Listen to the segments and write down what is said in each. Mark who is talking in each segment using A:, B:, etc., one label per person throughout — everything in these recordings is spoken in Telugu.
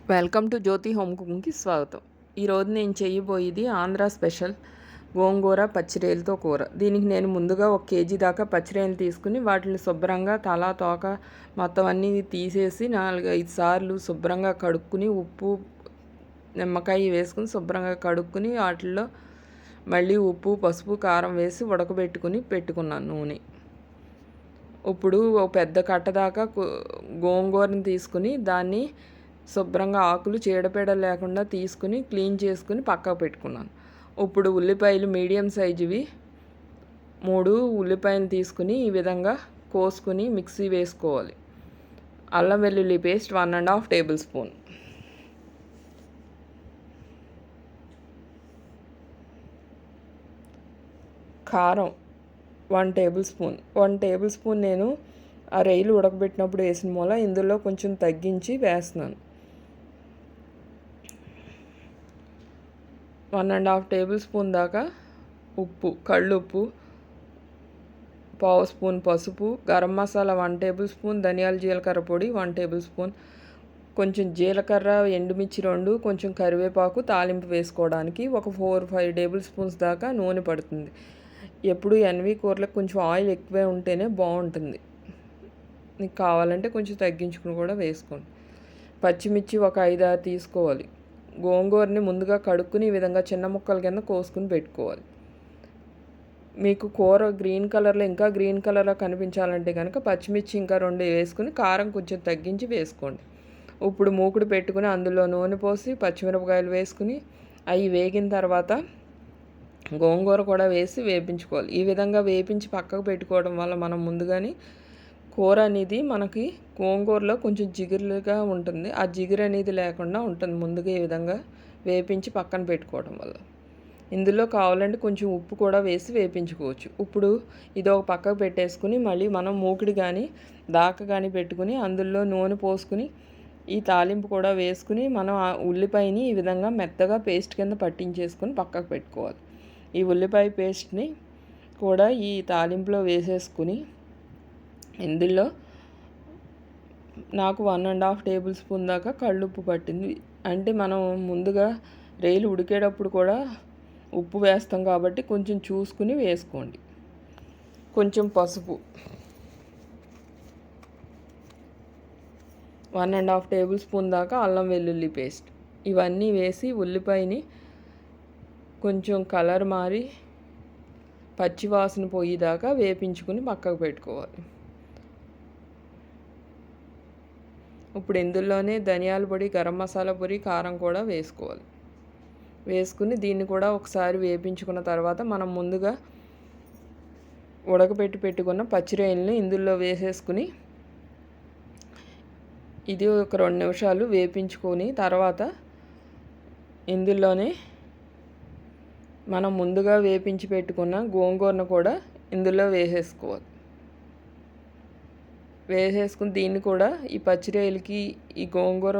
A: వెల్కమ్ టు జ్యోతి హోమ్ కుకింగ్కి స్వాగతం. ఈరోజు నేను చేయబోయేది ఆంధ్ర స్పెషల్ గోంగూర పచ్చిరేలతో కూర. దీనికి నేను ముందుగా 1 కేజీ దాకా పచ్చిరేలు తీసుకుని వాటిని శుభ్రంగా తల తోక మొత్తం అన్నీ తీసేసి 4-5 సార్లు శుభ్రంగా కడుక్కుని ఉప్పు నిమ్మకాయ వేసుకుని శుభ్రంగా కడుక్కుని వాటిల్లో మళ్ళీ ఉప్పు పసుపు కారం వేసి ఉడకబెట్టుకుని పెట్టుకున్నాను నూనె. ఇప్పుడు ఒక పెద్ద కట్ట దాకా గోంగూరని తీసుకుని దాన్ని శుభ్రంగా ఆకులు చీడపీడ లేకుండా తీసుకుని క్లీన్ చేసుకుని పక్కకు పెట్టుకున్నాను. ఇప్పుడు ఉల్లిపాయలు మీడియం సైజువి 3 ఉల్లిపాయలు తీసుకుని ఈ విధంగా కోసుకుని మిక్సీ వేసుకోవాలి. అల్లం వెల్లుల్లి పేస్ట్ 1.5 టేబుల్ స్పూన్, కారం 1 టేబుల్ స్పూన్. 1 టేబుల్ స్పూన్ నేను ఆ రైలు ఉడకబెట్టినప్పుడు వేసిన మూల ఇందులో కొంచెం తగ్గించి వేస్తున్నాను. 1.5 టేబుల్ స్పూన్ దాకా ఉప్పు, కళ్ళుప్పు, పావు స్పూన్ పసుపు, గరం మసాలా 1 టేబుల్ స్పూన్, ధనియాల జీలకర్ర పొడి 1 టేబుల్ స్పూన్, కొంచెం జీలకర్ర, ఎండుమిర్చి 2, కొంచెం కరివేపాకు తాలింపు వేసుకోవడానికి ఒక 4-5 టేబుల్ స్పూన్స్ దాకా నూనె పడుతుంది. ఎప్పుడు ఎన్వి కూరలకు కొంచెం ఆయిల్ ఎక్కువే ఉంటేనే బాగుంటుంది. మీకు కావాలంటే కొంచెం తగ్గించుకుని కూడా వేసుకోండి. పచ్చిమిర్చి ఒక 5-6 తీసుకోవాలి. గోంగూరని ముందుగా కడుక్కుని ఈ విధంగా చిన్న ముక్కల కింద కోసుకుని పెట్టుకోవాలి. మీకు కూర గ్రీన్ కలర్లో ఇంకా గ్రీన్ కలర్లో కనిపించాలంటే కనుక పచ్చిమిర్చి ఇంకా 2 వేసుకుని కారం కొంచెం తగ్గించి వేసుకోండి. ఇప్పుడు మూకుడు పెట్టుకుని అందులో నూనె పోసి పచ్చిమిరపకాయలు వేసుకుని అవి వేగిన తర్వాత గోంగూర కూడా వేసి వేపించుకోవాలి. ఈ విధంగా వేపించి పక్కకు పెట్టుకోవడం వల్ల మనం ముందుగానే కూర అనేది మనకి గోంగూరలో కొంచెం జిగురుగా ఉంటుంది. ఆ జిగురు అనేది లేకుండా ఉంటుంది ముందుగా ఈ విధంగా వేపించి పక్కన పెట్టుకోవడం వల్ల. ఇందులో కావాలంటే కొంచెం ఉప్పు కూడా వేసి వేపించుకోవచ్చు. ఇప్పుడు ఇది ఒక పక్కకు పెట్టేసుకుని మళ్ళీ మనం మూకిడి కానీ దాక కానీ పెట్టుకుని అందులో నూనె పోసుకుని ఈ తాలింపు కూడా వేసుకుని మనం ఆ ఉల్లిపాయని ఈ విధంగా మెత్తగా పేస్ట్ కింద పట్టించేసుకుని పక్కకు పెట్టుకోవాలి. ఈ ఉల్లిపాయ పేస్ట్ని కూడా ఈ తాలింపులో వేసేసుకుని ఇందులో నాకు 1.5 టేబుల్ స్పూన్ దాకా కళ్ళుప్పు పట్టింది. అంటే మనం ముందుగా రైలు ఉడికేటప్పుడు కూడా ఉప్పు వేస్తాం కాబట్టి కొంచెం చూసుకుని వేసుకోండి. కొంచెం పసుపు 1.5 టేబుల్ స్పూన్ దాకా అల్లం వెల్లుల్లి పేస్ట్ ఇవన్నీ వేసి ఉల్లిపాయని కొంచెం కలర్ మారి పచ్చివాసన పోయేదాకా వేపించుకుని పక్కకు పెట్టుకోవాలి. ఇప్పుడు ఇందులోనే ధనియాల పొడి, గరం మసాలా పొడి, కారం కూడా వేసుకోవాలి. వేసుకుని దీన్ని కూడా ఒకసారి వేపించుకున్న తర్వాత మనం ముందుగా ఉడకబెట్టి పెట్టుకున్న పచ్చిరొయ్యల్ని ఇందులో వేసేసుకుని ఇది ఒక 2 నిమిషాలు వేపించుకొని తర్వాత ఇందులోనే మనం ముందుగా వేపించి పెట్టుకున్న గోంగూరను కూడా ఇందులో వేసేసుకోవాలి. వేసేసుకుని దీన్ని కూడా ఈ పచ్చిరొయ్యలకి ఈ గోంగూర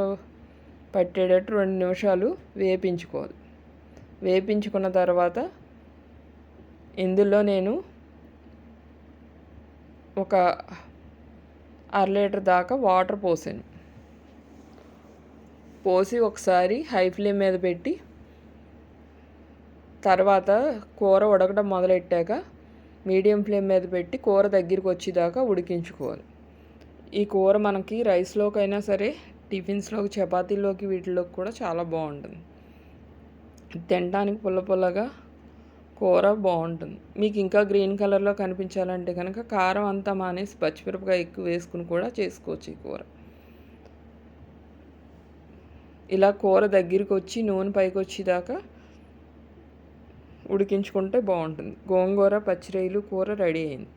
A: పట్టేటట్టు 2 నిమిషాలు వేపించుకోవాలి. వేపించుకున్న తర్వాత ఇందులో నేను ఒక 1/2 లీటర్ దాకా వాటర్ పోసాను. పోసి ఒకసారి హై ఫ్లేమ్ మీద పెట్టి తర్వాత కూర ఉడకడం మొదలెట్టాక మీడియం ఫ్లేమ్ మీద పెట్టి కూర దగ్గరికి వచ్చేదాకా ఉడికించుకోవాలి. ఈ కూర మనకి రైస్లోకైనా సరే, టిఫిన్స్లోకి, చపాతీలోకి, వీటిలోకి కూడా చాలా బాగుంటుంది. తినడానికి పుల్ల పుల్లగా కూర బాగుంటుంది. మీకు ఇంకా గ్రీన్ కలర్లో కనిపించాలంటే కనుక కారం అంతా మానేసి పచ్చిమిరపకాయ ఎక్కువ వేసుకుని కూడా చేసుకోవచ్చు ఈ కూర. ఇలా కూర దగ్గరికి వచ్చి నూనె పైకి వచ్చేదాకా ఉడికించుకుంటే బాగుంటుంది. గోంగూర పచ్చిరొయ్యలు కూర రెడీ అయింది.